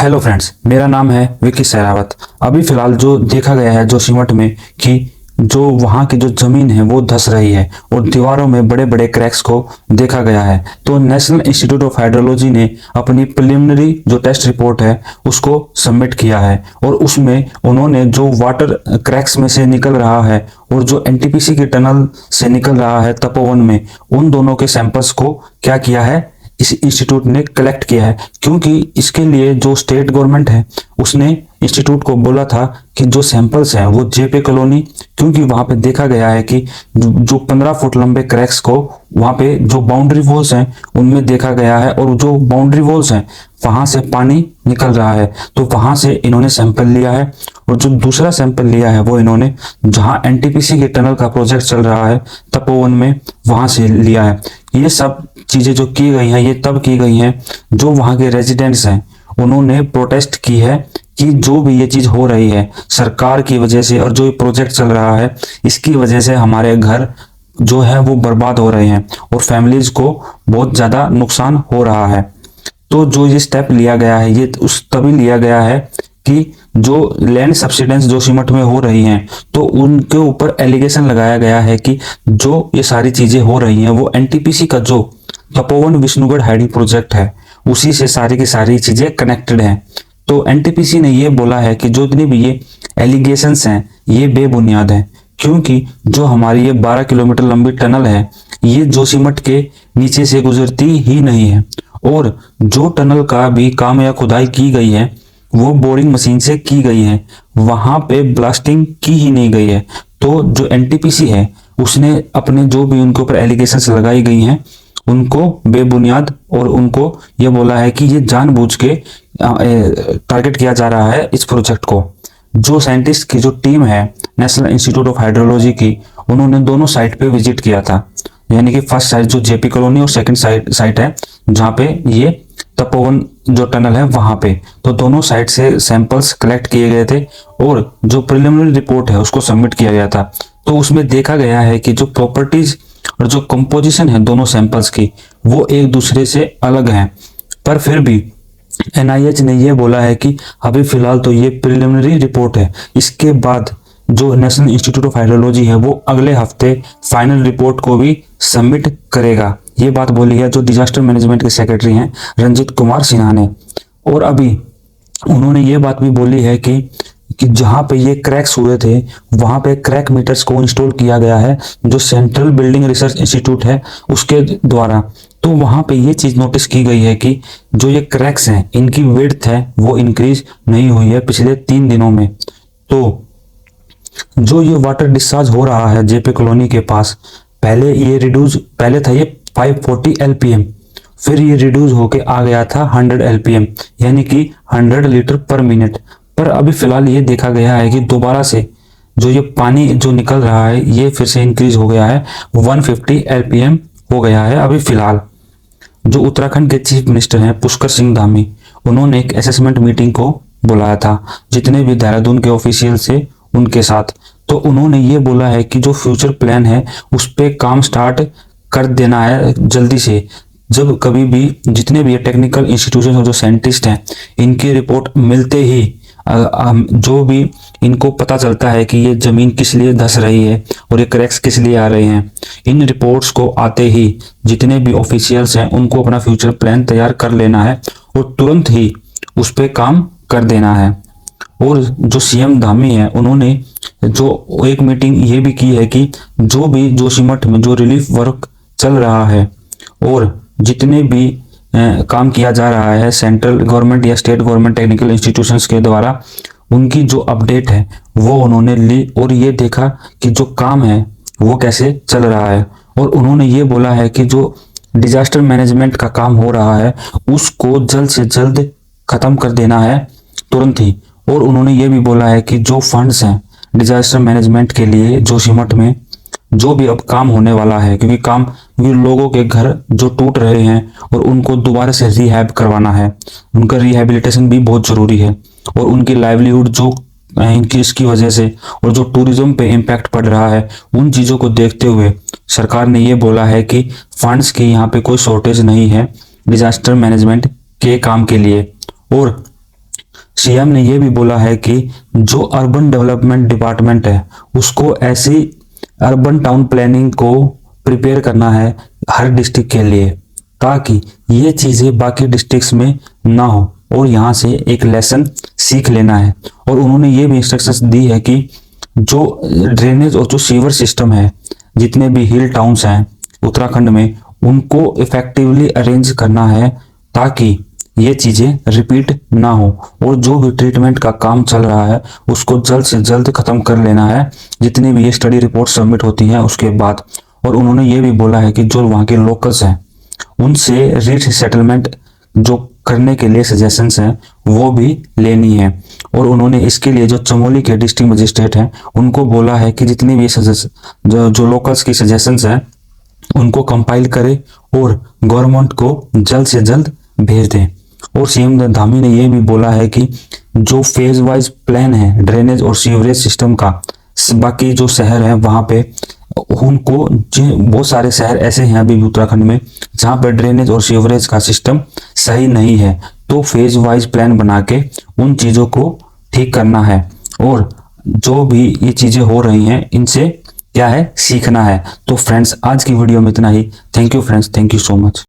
Hello friends, मेरा नाम है विकी सहरावत। अभी फिलहाल जो देखा गया है जोशीमठ में कि जो वहाँ की जो जमीन है वो धंस रही है और दीवारों में बड़े बड़े क्रैक्स को देखा गया है। तो नेशनल इंस्टीट्यूट ऑफ हाइड्रोलॉजी ने अपनी प्रिलिमिनरी जो टेस्ट रिपोर्ट है उसको सबमिट किया है और उसमें उन्होंने जो वाटर क्रैक्स में से निकल रहा है और जो एनटीपीसी के टनल से निकल रहा है तपोवन में, उन दोनों के सैंपल्स को क्या किया है, इस इंस्टीट्यूट ने कलेक्ट किया है। क्योंकि इसके लिए जो स्टेट गवर्नमेंट है उसने इंस्टीट्यूट को बोला था कि जो सैंपल्स हैं वो जेपी कॉलोनी, क्योंकि वहां पे देखा गया है कि जो 15 फुट लंबे क्रैक्स को वहां पे जो बाउंड्री वॉल्स हैं उनमें देखा गया है और जो बाउंड्री वॉल्स हैं वहां से पानी निकल रहा है। तो वहां से इन्होंने सैंपल लिया है और जो दूसरा सैंपल लिया है वो इन्होंने जहां एनटीपीसी के टनल का प्रोजेक्ट चल रहा है तपोवन में, वहां से लिया है। ये सब चीजें जो की गई हैं ये तब की गई हैं जो वहां के रेजिडेंट्स हैं उन्होंने प्रोटेस्ट की है कि जो भी ये चीज हो रही है सरकार की वजह से और जो ये प्रोजेक्ट चल रहा है इसकी वजह से हमारे घर जो है वो बर्बाद हो रहे हैं और फैमिलीज को बहुत ज्यादा नुकसान हो रहा है। तो जो ये स्टेप लिया गया है ये उस तभी लिया गया है कि जो लैंड सब्सिडेंस जोशीमठ में हो रही हैं तो उनके ऊपर एलिगेशन लगाया गया है कि जो ये सारी चीजें हो रही हैं वो एनटीपीसी का जो तपोवन विष्णुगढ़ हाइडी प्रोजेक्ट है उसी से सारी की सारी चीजें कनेक्टेड हैं। तो एनटीपीसी ने ये बोला है कि जो इतनी भी ये एलिगेशंस हैं ये बेबुनियाद हैं, क्योंकि जो हमारी ये 12 किलोमीटर लंबी टनल है ये जोशीमठ के नीचे से गुजरती ही नहीं है और जो टनल का भी काम या खुदाई की गई है वो बोरिंग मशीन से की गई है, वहां पे ब्लास्टिंग की ही नहीं गई है। तो जो एनटीपीसी है उसने अपने जो भी उनके ऊपर एलिगेशंस लगाई गई हैं उनको बेबुनियाद और उनको ये बोला है कि ये जानबूझ के टारगेट किया जा रहा है इस प्रोजेक्ट को। जो साइंटिस्ट की जो टीम है नेशनल इंस्टीट्यूट ऑफ हाइड्रोलॉजी की, उन्होंने दोनों साइट पे विजिट किया था, यानी कि फर्स्ट साइट जो जेपी कॉलोनी और सेकंड साइट है जहाँ पे ये तपोवन जो टनल है वहां पे। तो दोनों साइड से सैंपल्स कलेक्ट किए गए थे और जो प्रिलिमिनरी रिपोर्ट है उसको सबमिट किया गया था। तो उसमें देखा गया है कि जो प्रॉपर्टीज और जो कंपोजिशन है दोनों सैंपल्स की वो एक दूसरे से अलग हैं, पर फिर भी एनआईएच ने ये बोला है कि अभी फिलहाल तो ये प्रिलिमिनरी रिपोर्ट है, इसके बाद जो नेशनल इंस्टीट्यूट ऑफ हाइड्रोलॉजी है वो अगले हफ्ते फाइनल रिपोर्ट को भी सबमिट करेगा। ये बात बोली है जो डिजास्टर मैनेजमेंट के सेक्रेटरी हैं रंजीत कुमार सिन्हा ने। और अभी उन्होंने ये बात भी बोली है कि जहां पे ये क्रैक्स हुए थे वहां पे क्रैक मीटर्स को इंस्टॉल किया गया है जो सेंट्रल बिल्डिंग रिसर्च इंस्टीट्यूट है उसके द्वारा। तो वहां पे ये चीज नोटिस की गई है कि जो ये क्रैक्स हैं इनकी विड्थ है वो इंक्रीज नहीं हुई है पिछले 3 दिनों में। तो जो ये वाटर डिस्चार्ज हो रहा है जेपी कॉलोनी के पास, पहले था ये 540 एलपीएम, फिर ये रिड्यूस होके आ गया था 100 एलपीएम, यानी कि 100 लीटर पर मिनट। पर अभी फिलहाल ये देखा गया है कि दोबारा से जो ये पानी जो निकल रहा है ये फिर से इंक्रीज हो गया है, 150 एलपीएम हो गया है अभी फिलहाल। जो उत्तराखंड के चीफ मिनिस्टर हैं पुष्कर सिंह धामी, उन्होंने एक असेसमेंट मीटिंग को बुलाया था जितने भी देहरादून के ऑफिशियल से उनके साथ। तो उन्होंने ये बोला है कि जो फ्यूचर प्लान है उस पर काम स्टार्ट कर देना है जल्दी से। जब कभी भी जितने भी टेक्निकल इंस्टीट्यूशन और जो साइंटिस्ट हैं इनकी रिपोर्ट मिलते ही जो भी इनको पता चलता है कि ये जमीन किस लिए धंस रही है और ये क्रैक्स किस लिए आ रहे हैं, इन रिपोर्ट्स को आते ही जितने भी ऑफिशियल्स हैं उनको अपना फ्यूचर प्लान तैयार कर लेना है और तुरंत ही उस पर काम कर देना है। और जो सीएम धामी है उन्होंने जो एक मीटिंग ये भी की है कि जो भी जोशीमठ में जो रिलीफ वर्क चल रहा है और जितने भी काम किया जा रहा है सेंट्रल गवर्नमेंट या स्टेट गवर्नमेंट टेक्निकल इंस्टीट्यूशंस के द्वारा, उनकी जो अपडेट है वो उन्होंने ली और ये देखा कि जो काम है वो कैसे चल रहा है। और उन्होंने ये बोला है कि जो डिजास्टर मैनेजमेंट का काम हो रहा है उसको जल्द से जल्द खत्म कर देना है तुरंत ही। और उन्होंने ये भी बोला है कि जो फंड्स हैं डिजास्टर मैनेजमेंट के लिए जोशीमठ में जो भी अब काम होने वाला है, क्योंकि लोगों के घर जो टूट रहे हैं और उनको दोबारा से रिहैब करवाना है, उनका रिहैबिलिटेशन भी बहुत जरूरी है और उनकी लाइवलीहुड जो इनकी इसकी वजह से और जो टूरिज्म पे इम्पैक्ट पड़ रहा है उन चीजों को देखते हुए सरकार ने ये बोला है कि फंड्स की यहाँ पे कोई शॉर्टेज नहीं है डिजास्टर मैनेजमेंट के काम के लिए। और सीएम ने यह भी बोला है कि जो अर्बन डेवलपमेंट डिपार्टमेंट है उसको ऐसी अर्बन टाउन प्लानिंग को प्रिपेयर करना है हर डिस्ट्रिक्ट के लिए, ताकि ये चीजें बाकी डिस्ट्रिक्ट्स में ना हो और यहाँ से एक लेसन सीख लेना है। और उन्होंने ये भी इंस्ट्रक्शंस दी है कि जो ड्रेनेज और जो सीवर सिस्टम है जितने भी हिल टाउन्स हैं उत्तराखंड में, उनको इफेक्टिवली अरेंज करना है ताकि ये चीजें रिपीट ना हो। और जो भी ट्रीटमेंट का काम चल रहा है उसको जल्द से जल्द खत्म कर लेना है जितनी भी ये स्टडी रिपोर्ट सबमिट होती हैं उसके बाद। और उन्होंने ये भी बोला है कि जो वहाँ के लोकल्स हैं उनसे रीट सेटलमेंट जो करने के लिए सजेशंस हैं वो भी लेनी है। और उन्होंने इसके लिए जो चमोली के डिस्ट्रिक्ट मजिस्ट्रेट हैं उनको बोला है कि जितनी भी जो लोकल्स की सजेशंस हैं उनको कंपाइल करें और गवर्नमेंट को जल्द से जल्द भेज दें। और सीएम धामी ने यह भी बोला है कि जो फेज वाइज प्लान है ड्रेनेज और सीवरेज सिस्टम का, बाकी जो शहर है वहां पे उनको, बहुत सारे शहर ऐसे हैं अभी भी उत्तराखंड में जहां पर ड्रेनेज और सीवरेज का सिस्टम सही नहीं है, तो फेज वाइज प्लान बना के उन चीजों को ठीक करना है। और जो भी ये चीजें हो रही हैं इनसे क्या है सीखना है। तो फ्रेंड्स आज की वीडियो में इतना ही। Thank you friends, thank you so much.